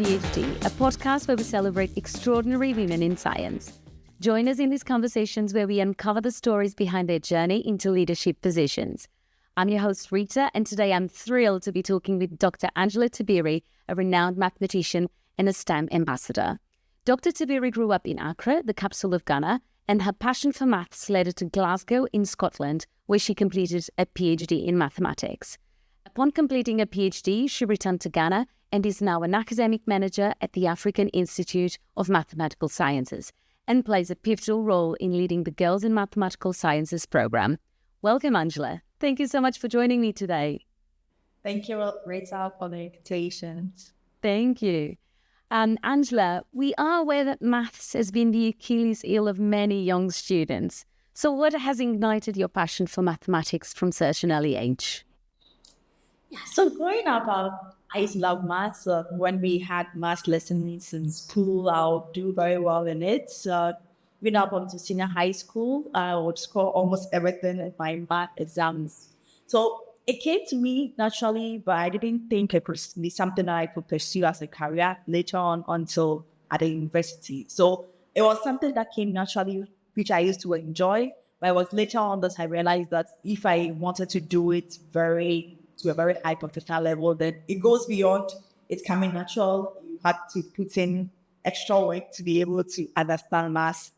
PhD, a podcast where we celebrate extraordinary women in science. Join us in these conversations where we uncover the stories behind their journey into leadership positions. I'm your host, Rita, and today I'm thrilled to be talking with Dr. Angela Tabiri, a renowned mathematician and a STEM ambassador. Dr. Tabiri grew up in Accra, the capital of Ghana, and her passion for maths led her to Glasgow in Scotland, where she completed a PhD in mathematics. Upon completing a PhD, she returned to Ghana and is now an academic manager at the African Institute of Mathematical Sciences and plays a pivotal role in leading the Girls in Mathematical Sciences program. Welcome, Angela. Thank you so much for joining me today. Thank you, Rita, for the invitation. Thank you. Angela, we are aware that maths has been the Achilles heel of many young students. So what has ignited your passion for mathematics from such an early age? Yeah, so growing up, I used to love maths. When we had maths lessons in school, I'll do very well in it. When up onto senior high school, I would score almost everything in my math exams. So it came to me naturally, but I didn't think it could be something that I could pursue as a career later on until at the university. So it was something that came naturally, which I used to enjoy. But it was later on that I realized that if I wanted to do it to a very high professional level, then it goes beyond it's coming natural. You had to put in extra work to be able to understand maths.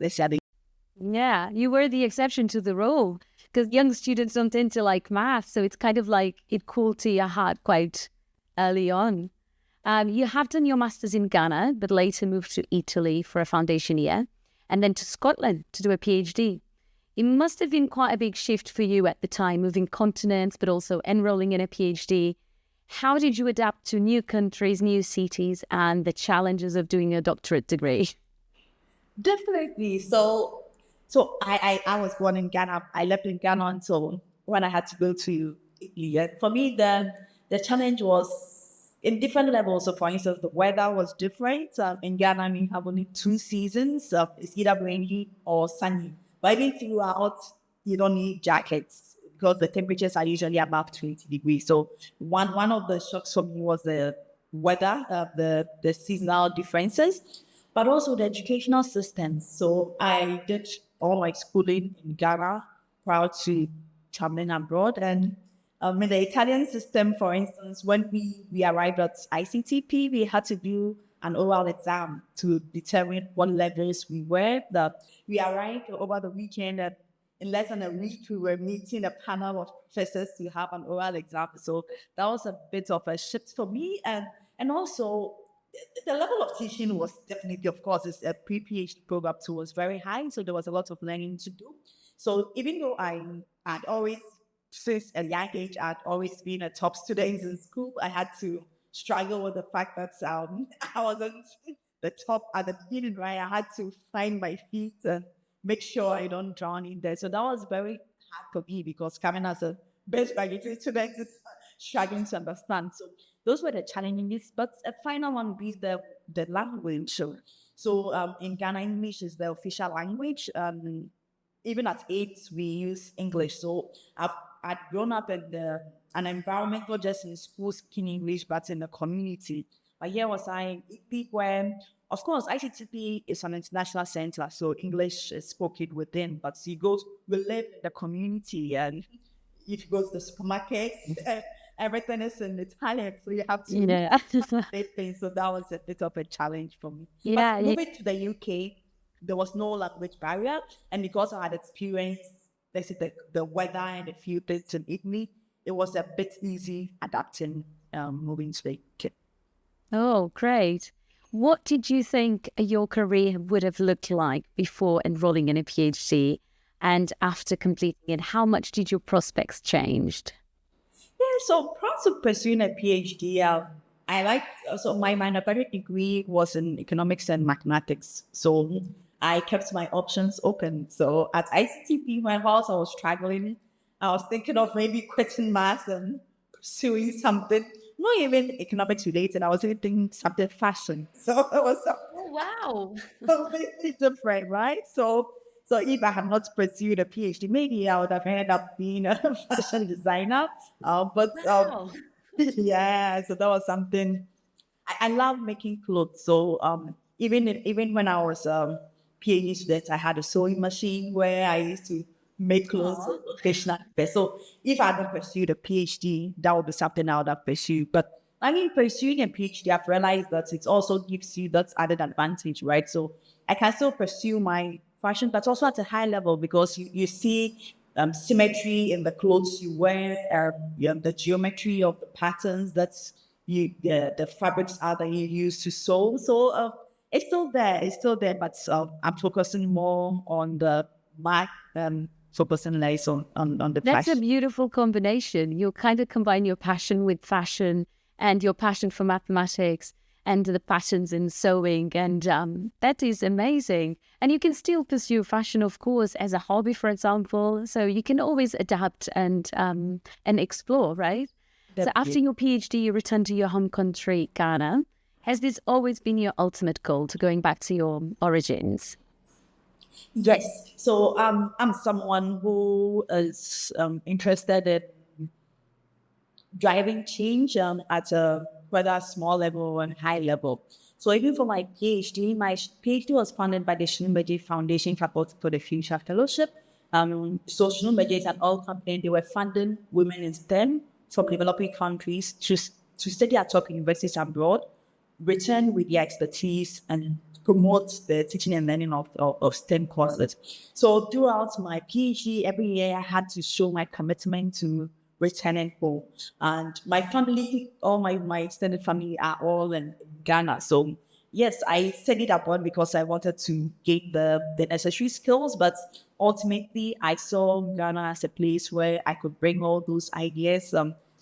Yeah, you were the exception to the rule because young students don't tend to like math. So it's kind of like it cooled to your heart quite early on. You have done your master's in Ghana, but later moved to Italy for a foundation year and then to Scotland to do a PhD. It must have been quite a big shift for you at the time, moving continents, but also enrolling in a PhD. How did you adapt to new countries, new cities, and the challenges of doing a doctorate degree? Definitely. So I was born in Ghana. I lived in Ghana until when I had to go to Italy. And for me, the challenge was in different levels. So for instance, the weather was different. In Ghana, we have only 2 seasons. It's either rainy or sunny. But even throughout, you don't need jackets because the temperatures are usually above 20 degrees. So one of the shocks for me was the weather, the seasonal differences, but also the educational system. So I did all my schooling in Ghana prior to traveling abroad. And in the Italian system, for instance, when we arrived at ICTP, we had to do an oral exam to determine what levels we were. We arrived over the weekend, and in less than a week, we were meeting a panel of professors to have an oral exam. So that was a bit of a shift for me. And also, the level of teaching was definitely, of course, it's a pre-PhD program, so it was very high. So there was a lot of learning to do. So even though I'd always, since a young age, I'd always been a top student in school, I had to struggle with the fact that I wasn't the top at the beginning, right? I had to find my feet and make sure I don't drown in there. So that was very hard for me because coming as a best graduate student is struggling to understand. So those were the challenges. But a final one would be the language. So in Ghana, English is the official language. Even at 8, we use English. So I'd grown up in an environment, not just in school speaking English, but in the community. But here was I, where, of course, ICTP is an international center, so English is spoken within. But we live in the community, and if you go to the supermarket, everything is in Italian, so you have to say things. So that was a bit of a challenge for me. Yeah. But moving to the UK, there was no language barrier, and because I had experienced, let's say, the weather and a few things in Italy, it was a bit easy adapting, moving to the UK. Oh, great. What did you think your career would have looked like before enrolling in a PhD? And after completing it, how much did your prospects changed? Yeah, so prior to pursuing a PhD, my undergraduate degree was in economics and mathematics. So I kept my options open. So at ICTP, whilst I was struggling, I was thinking of maybe quitting maths and pursuing something, not even economics related. I was even thinking something fashion. So it was completely different, right? So if I had not pursued a PhD, maybe I would have ended up being a fashion designer. Yeah, so that was something I love making clothes. So even when I was PhD student, I had a sewing machine where I used to make clothes occasionally. So if I don't pursue the PhD, that would be something I would have pursued. But I mean, pursuing a PhD, I've realized that it also gives you that added advantage, right? So I can still pursue my fashion, but also at a high level because you see symmetry in the clothes you wear, the geometry of the patterns that's the fabrics are that you use to sew. So it's still there. It's still there, but I'm focusing more on the my focusing less on the That's a fashion. beautiful combination. You kind of combine your passion with fashion and your passion for mathematics and the passions in sewing. And that is amazing. And you can still pursue fashion, of course, as a hobby, for example. So you can always adapt and explore, right? So after your PhD, you returned to your home country, Ghana. Has this always been your ultimate goal to going back to your origins? Yes. So I'm someone who is interested in driving change at a whether small level or high level. So even for my PhD was funded by the Shinumbeji Foundation for the Future Fellowship. So Shinumbeji is an oil company. They were funding women in STEM from developing countries to study at top universities abroad, return with their expertise and promote the teaching and learning of STEM courses. So throughout my PhD, every year I had to show my commitment to returning home. And my family, all my extended family are all in Ghana. So yes, I studied abroad because I wanted to gain the necessary skills, but ultimately I saw Ghana as a place where I could bring all those ideas,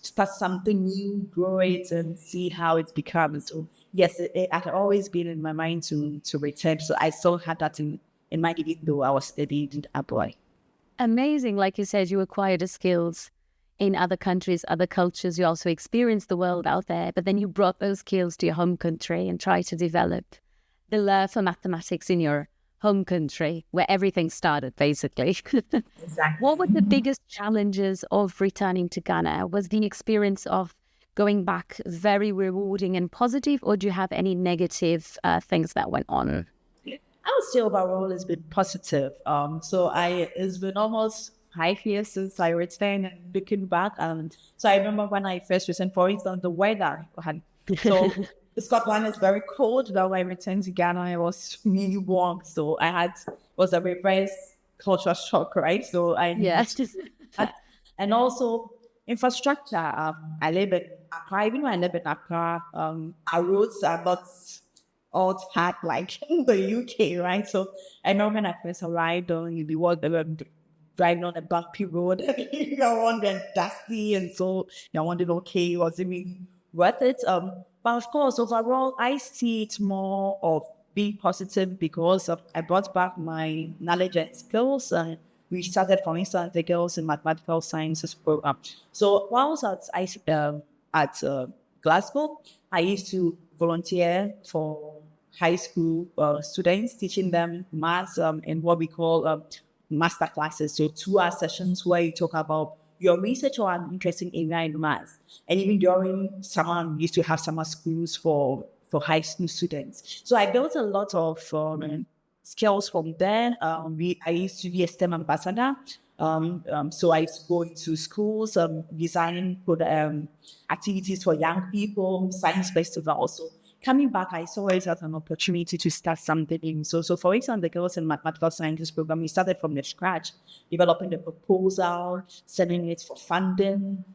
start something new, grow it, and see how it becomes. So yes, it had always been in my mind to return. So I still had that in mind, even though I was studying abroad. Amazing. Like you said, you acquire the skills in other countries, other cultures. You also experience the world out there, but then you brought those skills to your home country and try to develop the love for mathematics in your home country, where everything started, basically. Exactly. What were the biggest challenges of returning to Ghana? Was the experience of going back very rewarding and positive, or do you have any negative things that went on? I would say overall it's been positive. So it's been almost 5 years since I returned and looking back. So I remember when I first returned, for instance, the weather had so Scotland is very cold. Now when I returned to Ghana, it was really warm. So was a reverse culture shock, right? So I had Yes. to, and also infrastructure. I live in Accra. Even when I live in Accra, our roads are not all fat like in the UK, right? So I know when I first arrived on the world, they were driving on a bumpy road, you're wondering dusty, and so you're wondering, okay, was it really worth it? But of course, overall, I see it more of being positive because I brought back my knowledge and skills. We started, for instance, the girls in mathematical sciences program. So whilst at Glasgow, I used to volunteer for high school students, teaching them maths in what we call master classes. So 2 hour sessions where you talk about your research or an interesting area in maths. And even during summer, we used to have summer schools for high school students. So I built a lot of skills from there. I used to be a STEM ambassador. So I used to go into schools, designing activities for young people, science festivals. So coming back, I saw it as an opportunity to start something new. So for example, the Girls in Mathematical Sciences program, we started from the scratch, developing the proposal, sending it for funding,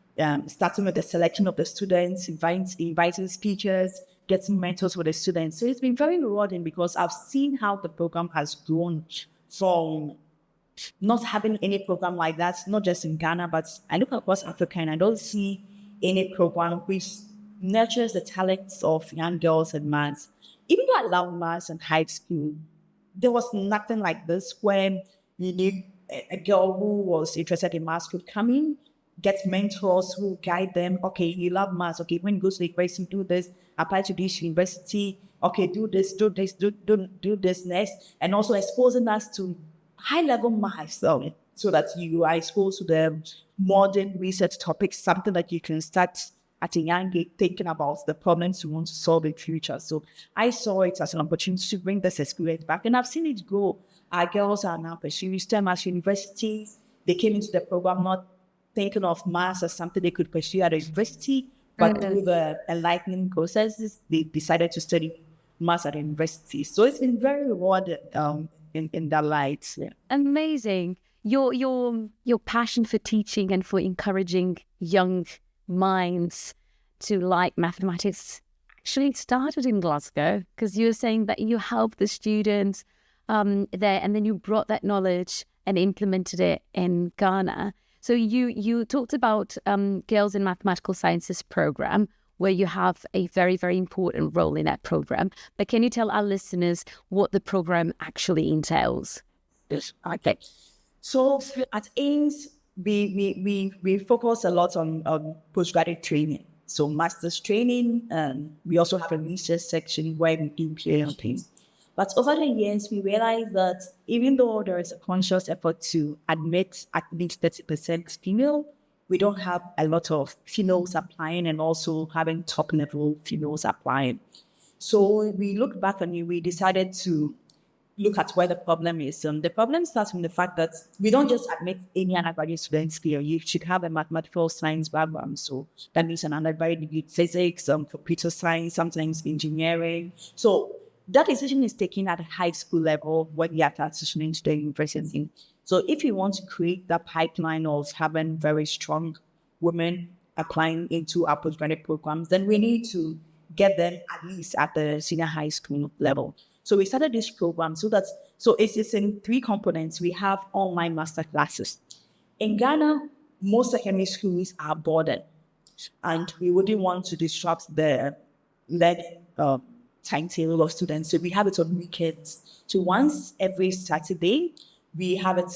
starting with the selection of the students, inviting speakers, getting mentors for the students. So it's been very rewarding because I've seen how the program has grown from not having any program like that, not just in Ghana, but I look across Africa and I don't see any program which nurtures the talents of young girls in maths. Even though I love maths in high school, there was nothing like this when you need a girl who was interested in maths could come in, get mentors who guide them. Okay, you love maths. Okay, when you go to the university, do this, apply to this university. Okay, do this, do this next. And also exposing us to high level maths so that you are exposed to the modern research topics, something that you can start at a young age, thinking about the problems we want to solve in future. So I saw it as an opportunity to bring this experience back, and I've seen it grow. Our girls are now pursuing STEM at universities. They came into the program not thinking of maths as something they could pursue at a university, but through the enlightening processes, they decided to study maths at a university. So it's been very rewarding in that light. Yeah. Amazing. Your passion for teaching and for encouraging young minds to like mathematics actually started in Glasgow, because you were saying that you helped the students there, and then you brought that knowledge and implemented it in Ghana. So you talked about Girls in Mathematical Sciences program, where you have a very, very important role in that program. But can you tell our listeners what the program actually entails? Yes. Okay. So at AIMS, we focus a lot on postgraduate training. So master's training, and we also have a research section where we do PhD. But over the years, we realized that even though there is a conscious effort to admit at least 30% female, we don't have a lot of females applying, and also having top-level females applying. So we looked back and we decided to look at where the problem is. The problem starts from the fact that we don't just admit any undergraduate students here. You should have a mathematical science background. So that means an undergraduate degree in physics, computer science, sometimes engineering. So that decision is taken at a high school level when you are transitioning to the university. So if you want to create that pipeline of having very strong women applying into our postgraduate programs, then we need to get them at least at the senior high school level. So we started this program so it's in 3 components. We have online master classes. In Ghana, most secondary schools are boarded, and we wouldn't want to disrupt the learning timetable of students. So we have it on weekends. So once every Saturday, we have it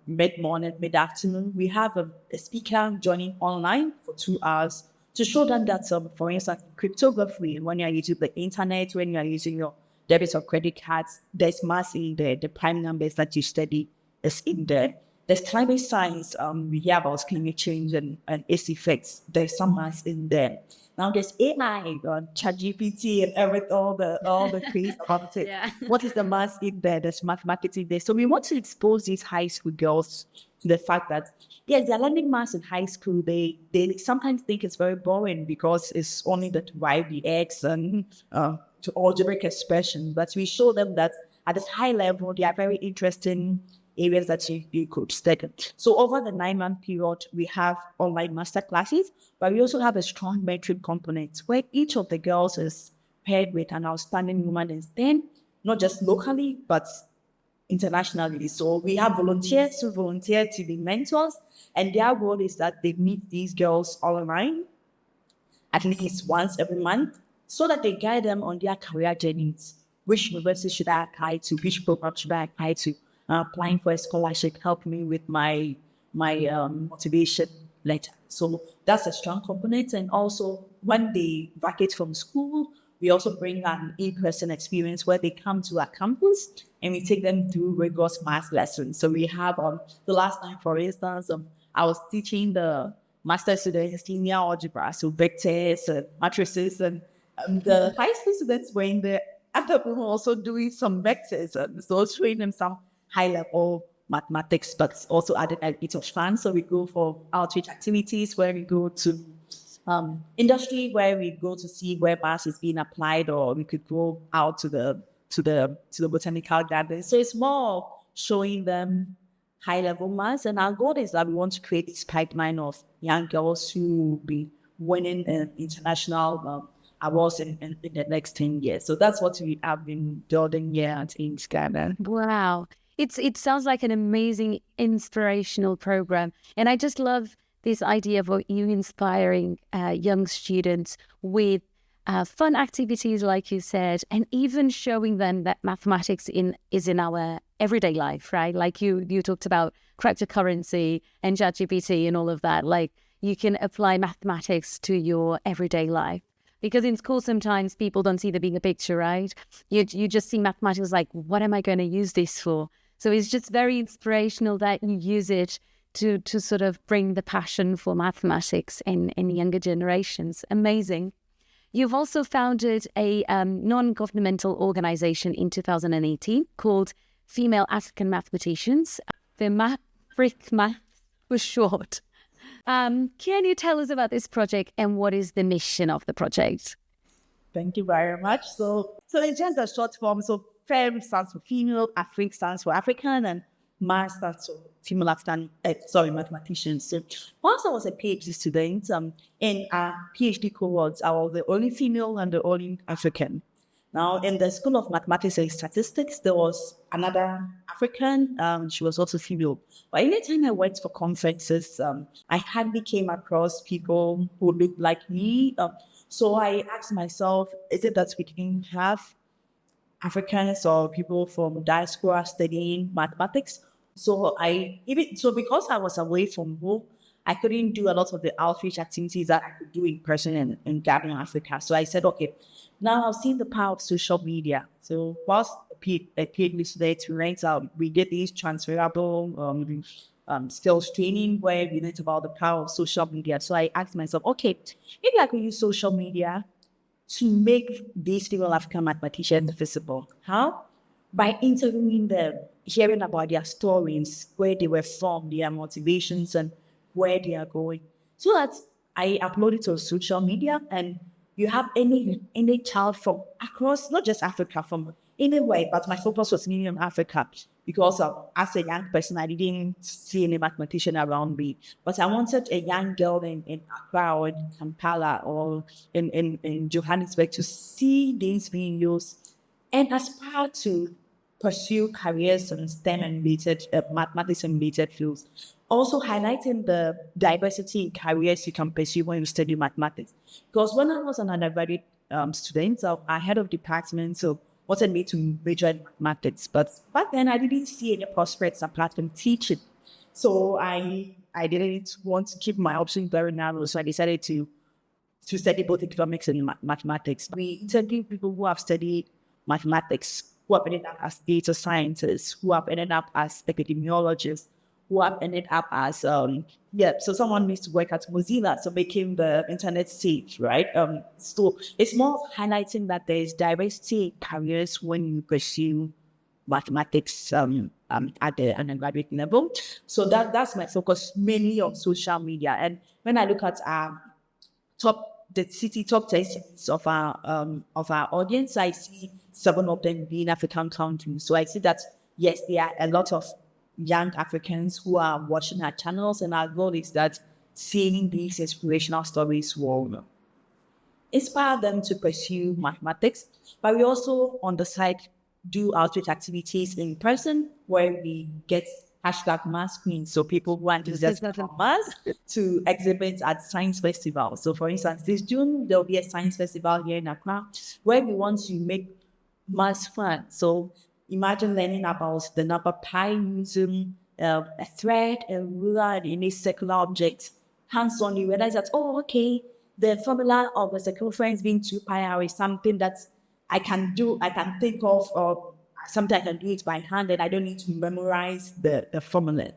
mid-morning, mid-afternoon. We have a speaker joining online for 2 hours to show them that, for instance, cryptography, when you're using the internet, when you're using your debit or credit cards, there's math in there. The prime numbers that you study is in there. There's climate science. We hear about climate change and its effects. There's some math in there. Now there's AI, ChatGPT, and all the crazy about it. Yeah. What is the math in there? There's mathematics in there. So we want to expose these high school girls to the fact that, yes, they're learning math in high school. They sometimes think it's very boring because it's only the y, the x, and to algebraic expression. But we show them that at this high level, they are very interesting areas that you could study. So over the 9-month period, we have online master classes, but we also have a strong mentoring component where each of the girls is paired with an outstanding woman in STEM, not just locally, but internationally. So we have volunteers who volunteer to be mentors, and their role is that they meet these girls online at least once every month so that they guide them on their career journeys. Which university should I apply to? Which program should I apply to? Applying for a scholarship, help me with my motivation letter. So that's a strong component. And also, when they vacate from school, we also bring an in-person experience where they come to our campus and we take them through rigorous math lessons. So we have the last time, for instance, I was teaching the master students linear algebra, so vectors and matrices, and the high school students were in the other room also doing some vectors, and so showing them some high-level mathematics, but also added a bit of fun. So we go for outreach activities where we go to industry, where we go to see where math is being applied, or we could go out to the botanical garden. So it's more showing them high-level maths, and our goal is that we want to create this pipeline of young girls who will be winning international awards in the next 10 years. So that's what we have been building here at AIMS Ghana. Wow. It sounds like an amazing inspirational program. And I just love this idea of you inspiring young students with fun activities, like you said, and even showing them that mathematics is in our everyday life, right? Like you talked about cryptocurrency and ChatGPT and all of that. Like you can apply mathematics to your everyday life. Because in school, sometimes people don't see the bigger picture, right? You just see mathematics like, what am I going to use this for? So it's just very inspirational that you use it to sort of bring the passion for mathematics in younger generations. Amazing. You've also founded a non-governmental organization in 2018 called Female African Mathematicians, Femafricmaths for short. Can you tell us about this project and what is the mission of the project? Thank you very much. So it's just a short form. So FEM stands for female, Afric stands for African, and Math stands for female African, mathematicians. So whilst I was a PhD student, in our PhD cohorts, I was the only female and the only African. Now, in the School of Mathematics and Statistics, there was another African. She was also female. But anytime I went for conferences, I hardly came across people who looked like me. So I asked myself, is it that we didn't have Africans or people from diaspora studying mathematics? So because I was away from home, I couldn't do a lot of the outreach activities that I could do in person in Ghana, Africa. So I said, okay, now I've seen the power of social media. So whilst a PhD student, we did these transferable skills training where we learned about the power of social media. So I asked myself, okay, maybe I could use social media to make these female African mathematicians visible. How? By interviewing them, hearing about their stories, where they were from, their motivations, and where they are going. So that I upload it to social media, and you have any child from across, not just Africa, from anywhere, but my focus was mainly on Africa because as a young person, I didn't see any mathematician around me. But I wanted a young girl in Accra or in Kampala or in Johannesburg to see these videos and aspire to pursue careers in STEM and related, mathematics and related fields. Also highlighting the diversity in careers you can pursue when you study mathematics. Because when I was an undergraduate student, I head of department, so wanted me to major in mathematics. But back then, I didn't see any prospects apart from teaching. So I didn't want to keep my options very narrow. So I decided to study both economics and mathematics. We interviewed people who have studied mathematics, who have ended up as data scientists, who have ended up as epidemiologists, who have ended up as, so someone needs to work at Mozilla, so making the internet safe, right? So it's more highlighting that there is diversity in careers when you pursue mathematics at the undergraduate level. So that's my focus mainly on social media. And when I look at top 10 cities of our audience, I see 7 of them being African countries. So I see that, yes, there are a lot of young Africans who are watching our channels, and our goal is that seeing these inspirational stories will inspire them to pursue mathematics. But we also, on the side, do outreach activities in person where we get #Math Queen. So people who want to just math to exhibit at science festivals. So for instance, this June, there'll be a science festival here in Accra where we want to make math fun. So imagine learning about the number pi using a thread, a ruler, and any circular object. Hands-on, you realize that, the formula of the circumference being 2 pi r is something that I can think of, or something I can do it by hand, and I don't need to memorize the formula.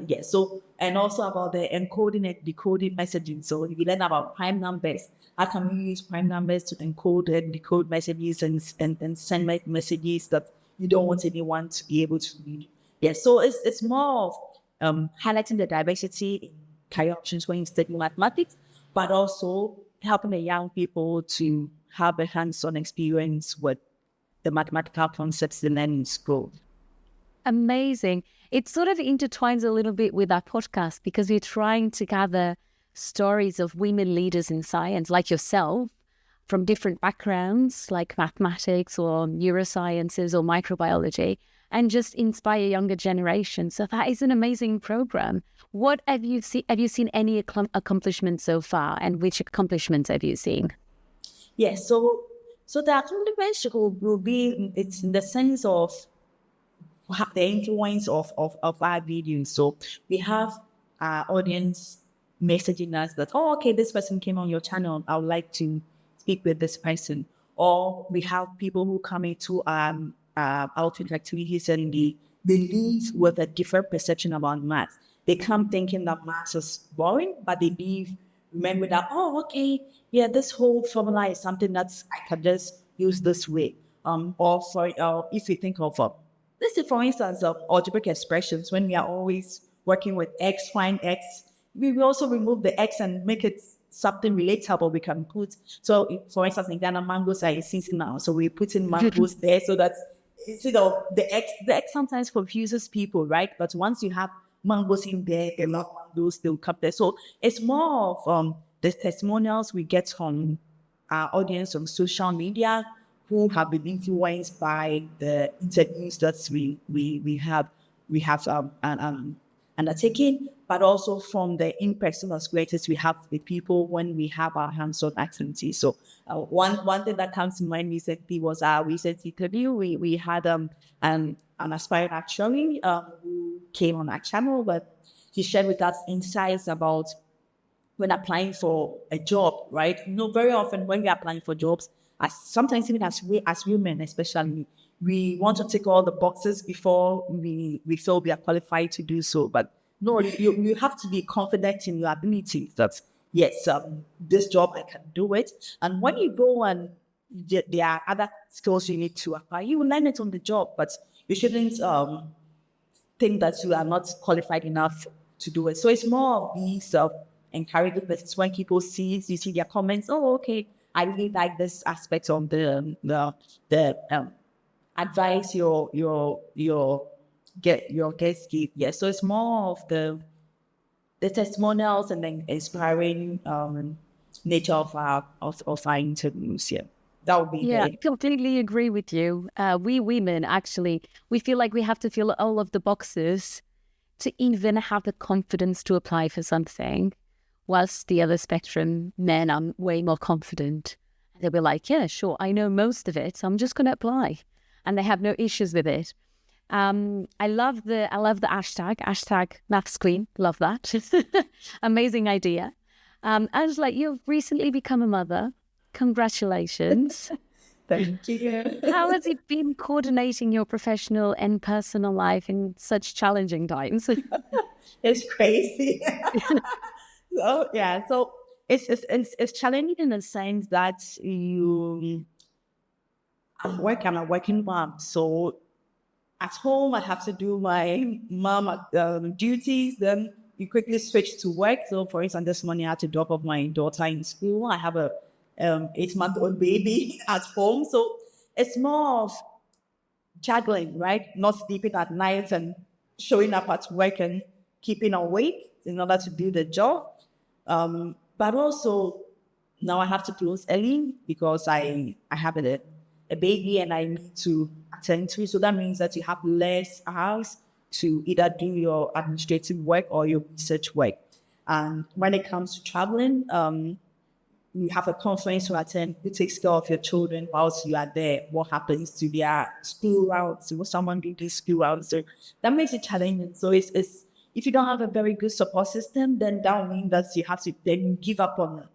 Yes. So, and also about the encoding and decoding messaging. So if you learn about prime numbers, how can we use prime numbers to encode and decode messages and send messages that you don't want anyone to be able to read? Yes. So it's more of highlighting the diversity in career options when you study mathematics, but also helping the young people to have a hands-on experience with the mathematical concepts they learn in school. Amazing. It sort of intertwines a little bit with our podcast because we're trying to gather stories of women leaders in science like yourself from different backgrounds like mathematics or neurosciences or microbiology and just inspire younger generations. So that is an amazing program. What have you seen? Have you seen any accomplishments so far, and which accomplishments have you seen? Yes, so the accomplishments will be, it's in the sense of the influence of our videos. So we have our audience messaging us that, this person came on your channel, I would like to speak with this person. Or we have people who come into outreach activities and they leave with a different perception about math. they come thinking that maths is boring, but they leave remember that, oh, okay, yeah, this whole formula is something that's I can just use this way. Or for if you think of let's say for instance algebraic expressions, when we are always working with x, find x, we will also remove the x and make it something relatable we can put. So for instance, in Ghana, mangoes are in season now, so we put in mangoes there so that instead of the x sometimes confuses people, right? But once you have mangoes in there, they're not mangoes, they'll come there. So it's more of the testimonials we get from our audience on social media who have been influenced by the interviews that we have undertaken, but also from the in-person experiences we have with people when we have our hands-on activities. So one thing that comes to mind recently was our recent interview. We had an aspiring actuary who came on our channel, but he shared with us insights about when applying for a job, right? Very often when we're applying for jobs, sometimes even as women especially, we want to tick all the boxes before we feel we are qualified to do so. But no, you have to be confident in your ability that, yes, this job, I can do it. And when you go and there are other skills you need to apply, you will learn it on the job, but you shouldn't think that you are not qualified enough to do it. So it's more of these encouraging business when people you see their comments, oh, okay, I really like this aspect of the advice your guests give. Yeah, so it's more of the testimonials and then inspiring nature of our interviews. Yeah, that would be I completely agree with you. We women actually, we feel like we have to fill all of the boxes to even have the confidence to apply for something, whilst the other spectrum men are way more confident. They'll be like, yeah, sure, I know most of it, so I'm just going to apply. And they have no issues with it. I love the hashtag Maths Queen. Love that. Amazing idea. Angela, you've recently become a mother. Congratulations. Thank you. How has it been coordinating your professional and personal life in such challenging times? It's crazy. So it's challenging in the sense that I'm a working mom. So at home, I have to do my mom duties. Then you quickly switch to work. So for instance, this morning I had to drop off my daughter in school. I have a 8-month-old baby at home. So it's more of juggling, right? Not sleeping at night and showing up at work and keeping awake in order to do the job. But also now I have to close early because I have a baby and I need to attend to it. So that means that you have less hours to either do your administrative work or your research work. And when it comes to traveling, you have a conference to attend. Who takes care of your children whilst you are there? What happens to their school routes? Will someone do these school routes? So that makes it challenging. So it's if you don't have a very good support system, then that will mean that you have to then give up on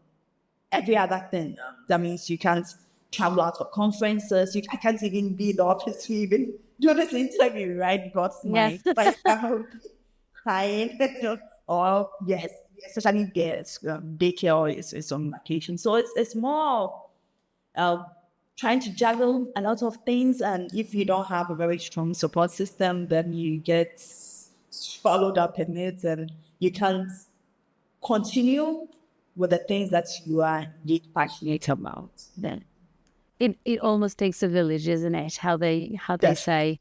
every other thing. That means you can't travel out for conferences. I can't even be in the office to even do this interview, right? Because my child crying, or yes, especially daycare is on vacation. So it's more trying to juggle a lot of things, and if you don't have a very strong support system, then you get swallowed up in it, and you can't continue with the things that you are indeed passionate about. Then it almost takes a village, isn't it? How they say,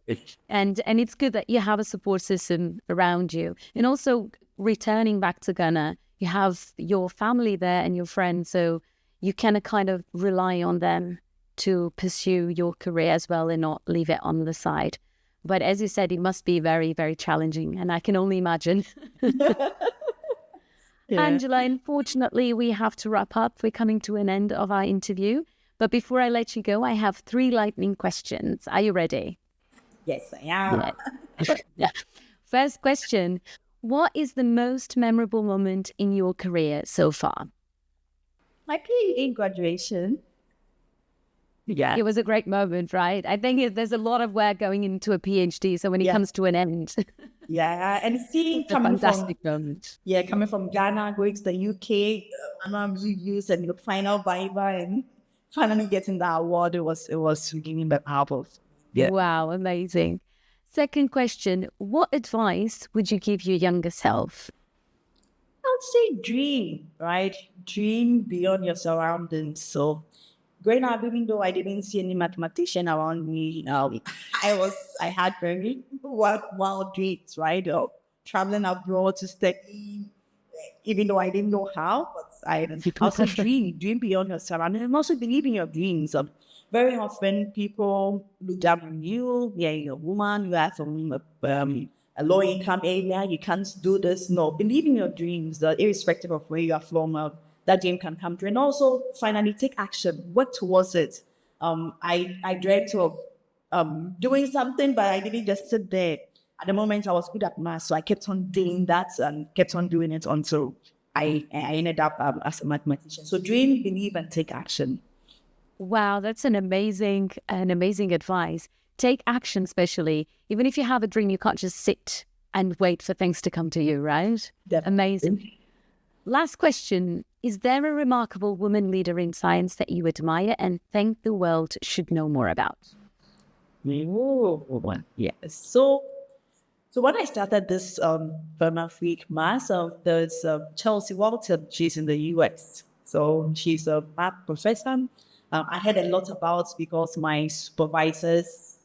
and it's good that you have a support system around you, and also returning back to Ghana, you have your family there and your friends, so you can kind of rely on them to pursue your career as well and not leave it on the side. But as you said, it must be very, very challenging, and I can only imagine. Angela, unfortunately, we have to wrap up. We're coming to an end of our interview. But before I let you go, I have 3 lightning questions. Are you ready? Yes, I am. Yeah. First question. What is the most memorable moment in your career so far? My PhD graduation. Yeah. It was a great moment, right? I think there's a lot of work going into a PhD. So when it comes to an end. Yeah, and seeing It's a fantastic moment. coming from Ghana, going to the UK, reviews and the final Viva and finally getting the award, it was really memorable. Yeah. Wow, amazing. Second question, what advice would you give your younger self? I would say dream, right? Dream beyond your surroundings. So growing up, even though I didn't see any mathematician around me, I had very wild dreams, right? Traveling abroad to study, even though I didn't know how, but I also dream beyond your surroundings and also believe in your dreams. Very often people look down on you. Yeah, you're a woman, you are from a low income area, you can't do this. No, believe in your dreams, irrespective of where you are from, that dream can come true. And also finally take action, work towards it. I dreamt of doing something, but I didn't just sit there. At the moment, I was good at math, so I kept on doing that and kept on doing it until I ended up as a mathematician. So dream, believe, and take action. Wow, that's an amazing advice. Take action, especially. Even if you have a dream, you can't just sit and wait for things to come to you, right? Definitely. Amazing. Last question. Is there a remarkable woman leader in science that you admire and think the world should know more about? Yes. So when I started this Femafricmaths, there's Chelsea Walton. She's in the US. So she's a math professor. I heard a lot about because my supervisors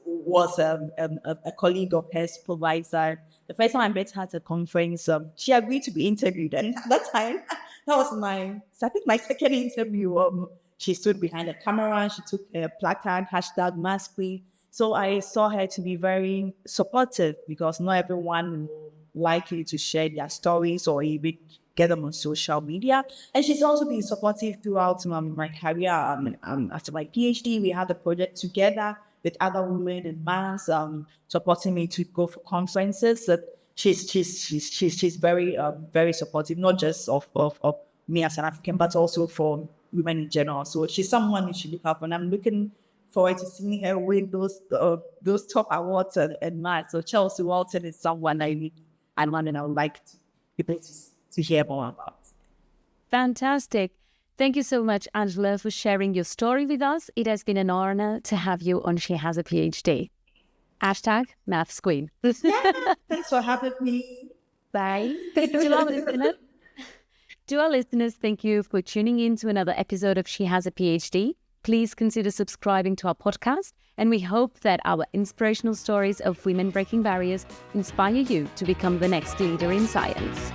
was a colleague of her supervisor. The first time I met her at a conference, she agreed to be interviewed. And at that time, that was my second interview. She stood behind the camera. She took a placard, #MaskQueen. So I saw her to be very supportive because not everyone will like you to share their stories or even get them on social media. And she's also been supportive throughout my career. After my PhD, we had a project together with other women in maths, supporting me to go for conferences. She's very supportive, not just of me as an African, but also for women in general. So she's someone you should look up, and I'm looking forward to seeing her win those top awards and maths. So Chelsea Walton is someone I would like people to hear more about. Fantastic. Thank you so much, Angela, for sharing your story with us. It has been an honor to have you on She Has a PhD. #MathsQueen. Thanks for having me. Bye. To our listeners, thank you for tuning in to another episode of She Has a PhD. Please consider subscribing to our podcast, and we hope that our inspirational stories of women breaking barriers inspire you to become the next leader in science.